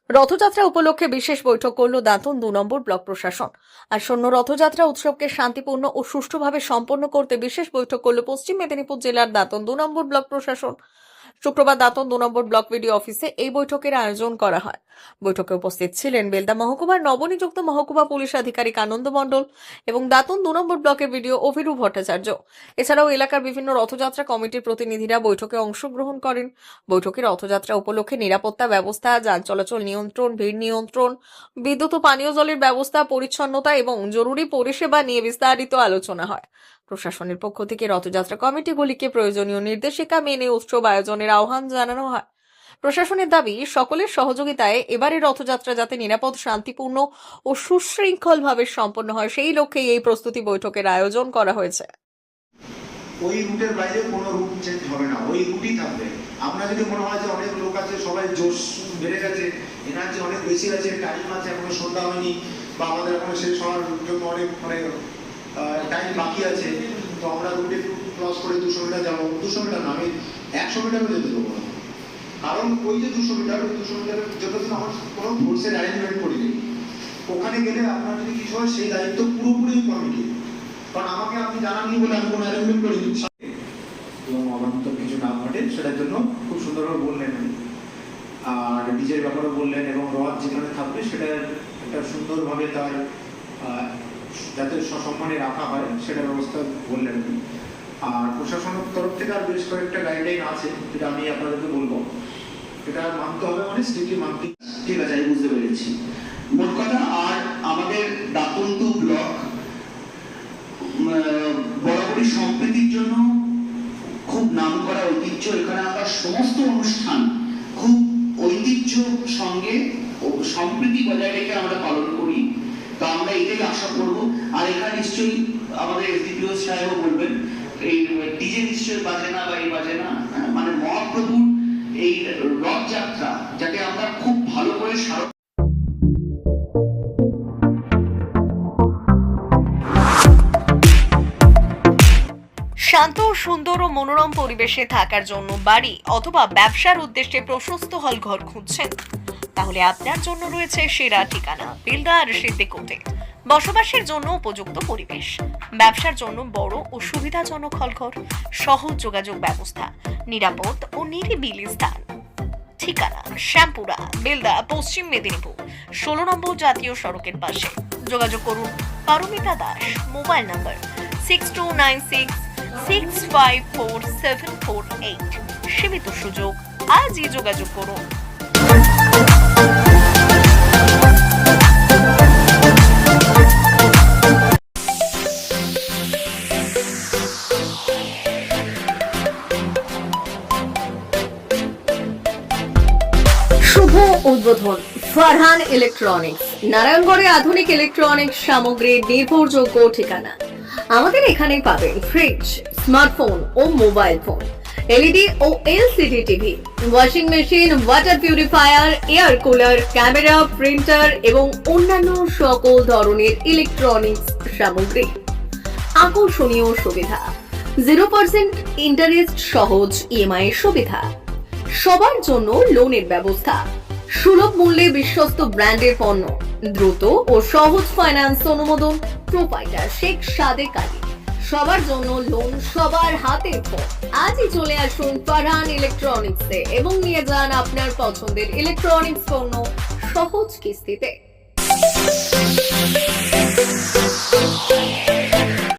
রথযাত্রা উপলক্ষে বিশেষ বৈঠক করল দাঁতন ২ নম্বর ব্লক প্রশাসন। আসন্ন রথযাত্রা উৎসবকে শান্তিপূর্ণ ও সুষ্ঠুভাবে সম্পন্ন করতে বিশেষ বৈঠক করল পশ্চিম মেদিনীপুর জেলার দাঁতন ২ নম্বর ব্লক প্রশাসন। শুক্রবার দাঁতন ২ নম্বর ব্লক ভিডিও অফিসে এই বৈঠকের আয়োজন করা হয়। বৈঠকে উপস্থিত ছিলেন বেলদা মহকুমার নবনিযুক্ত মহকুমা পুলিশ আধিকারিক আনন্দ মণ্ডল এবং দাঁতন ২ নম্বর ব্লকের ভিডিও অভিরু ভট্টাচার্য। এছাড়াও এলাকার বিভিন্ন রথযাত্রা কমিটির প্রতিনিধিরা বৈঠকে অংশগ্রহণ করেন। বৈঠকে রথযাত্রা উপলক্ষে নিরাপত্তা ব্যবস্থা, যান চলাচল নিয়ন্ত্রণ, ভিড় নিয়ন্ত্রণ, বিদ্যুৎ ও পানীয় জলের ব্যবস্থা, পরিচ্ছন্নতা এবং জরুরি পরিষেবা নিয়ে বিস্তারিত আলোচনা হয়। প্রশাসনের পক্ষ থেকে রথযাত্রা কমিটিগুলিকে প্রয়োজনীয় নির্দেশিকা মেনে উৎসব আয়োজনের আহ্বান জানানো হয়। প্রশাসনের দাবি, সকলের সহযোগিতায় এবারের রথযাত্রা যাতে নিরাপদ, শান্তিপূর্ণ ও সুশৃঙ্খলভাবে সম্পন্ন হয়, সেই লক্ষ্যেই এই প্রস্তুতি বৈঠকের আয়োজন করা হয়েছে। ওই রুটের বাইরে কোনো রুট চেঞ্জ হবে না, ওই রুটই থাকবে। আপনার যদি মনে হয় যে অনেক লোক আছে, সবাই জোশ বেড়ে গেছে, এনার্জি অনেক বেশি আছে, টাইম আছে, এখনো সন্ধ্যা হয়নি বা আমাদের এখনো শেষ হওয়ার জন্য অনেক টাইম বাকি আছে, তো আমরা রুটে ক্রস করে 200 মিটার যাবো। 200 মিটার না, আমি 100 মিটারও যেতে দেবো না, কারণ ওই যে 200 মিটার, ওই 200 মিটারের যতদিন আমার কোনো ফোর্সের অ্যারেঞ্জমেন্ট করিনি, ওখানে গেলে আপনার যদি কিছু হয় সেই দায়িত্ব পুরোপুরি কমিটি, কারণ আমাকে আপনি জানাননি বলে আমি কোনো অ্যারেঞ্জমেন্ট করিনি এবং অবান্তর কিছু না ঘটে সেটার জন্য খুব সুন্দরভাবে বললেন। আর ডিজের ব্যাপারে বললেন এবং রথ যেখানে থাকবে সেটা একটা সুন্দরভাবে তার যাতে সসম্মানে রাখা হয় সেটার ব্যবস্থা বললেন। আর প্রশাসনের তরফ থেকে আর বেশ কয়েকটা গাইডলাইন আছে, যেটা আমি আপনাদেরকে বলবো, এটা মানতে হবে, মানে স্ট্রিক্টলি মানতে। ঠিক আছে, আমি বুঝতে পেরেছি মোট কথা। আর আমাদের দাঁতন 2 ব্লক বরাবরই সম্প্রীতির জন্য খুব নাম করা ঐতিহ্য। এখানে আমরা সমস্ত অনুষ্ঠান খুব ঐতিহ্য সঙ্গে সম্প্রীতি বজায় রেখে আমরা পালন করি, তো আমরা এটাই আশা করব। আর এখানে নিশ্চয়ই আমাদের এসডিপিও সাহেবও বলবেন, এই ডিজে নিশ্চয়ই বাজে না বা এই বাজে না, মানে মহাপ্রভুর এই রথযাত্রা যাতে আমরা খুব ভালো করে শান্ত, সুন্দর ও মনোরম পরিবেশে থাকার জন্য বাড়ি অথবা ব্যবসার উদ্দেশ্যে প্রশস্ত হল ঘর খুঁজছেন? তাহলে আপনার জন্য রয়েছে সেরা ঠিকানা, বেলদা আর সিদ্দিকোটে। বসবাসের জন্য উপযুক্ত পরিবেশ, ব্যবসার জন্য বড় ও সুবিধাজনক হলঘর, সহজ যোগাযোগ ব্যবস্থা, নিরাপদ ও নিরিবিলি স্থান। ঠিকানা শ্যামপুরা, বেলদা, পশ্চিম মেদিনীপুর, 16 নম্বর জাতীয় সড়কের পাশে। যোগাযোগ করুন পারমিতা দাস। মোবাইল নম্বর 6296654748। সীমিত সুযোগ, আজই যোগাযোগ করুন। শুভ উদ্বোধন ফারহান ইলেকট্রনিক্স, নারায়ণগড়ে আধুনিক ইলেকট্রনিক্স সামগ্রীর নির্ভরযোগ্য ঠিকানা। আমাদের এখানে পাবেন ফ্রিজ, স্মার্টফোন ও মোবাইল ফোন, এলইডি ও LCD TV, washing machine, water purifier, air cooler, camera, printer এবং অন্যান্য সকল ধরনের ইলেকট্রনিক্স সামগ্রী। আকর্ষণীয় সুবিধা, 0% ইন্টারেস্ট সহজ ইএমআই সুবিধা, সবার জন্য লোনের ব্যবস্থা, সুলভ মূল্যে বিশ্বস্ত ব্র্যান্ডের পণ্য, দ্রুত ও সহজ ফাইন্যান্স অনুমোদন, প্রোপাইটার শেখ সাদেক আলী। সবার জন্য লোন, সবার হাতে ফোন। আজই চলে আসুন ফারহান ইলেকট্রনিক্সে এবং নিয়ে যান আপনার পছন্দের ইলেকট্রনিক্স পণ্য সহজ কিস্তিতে।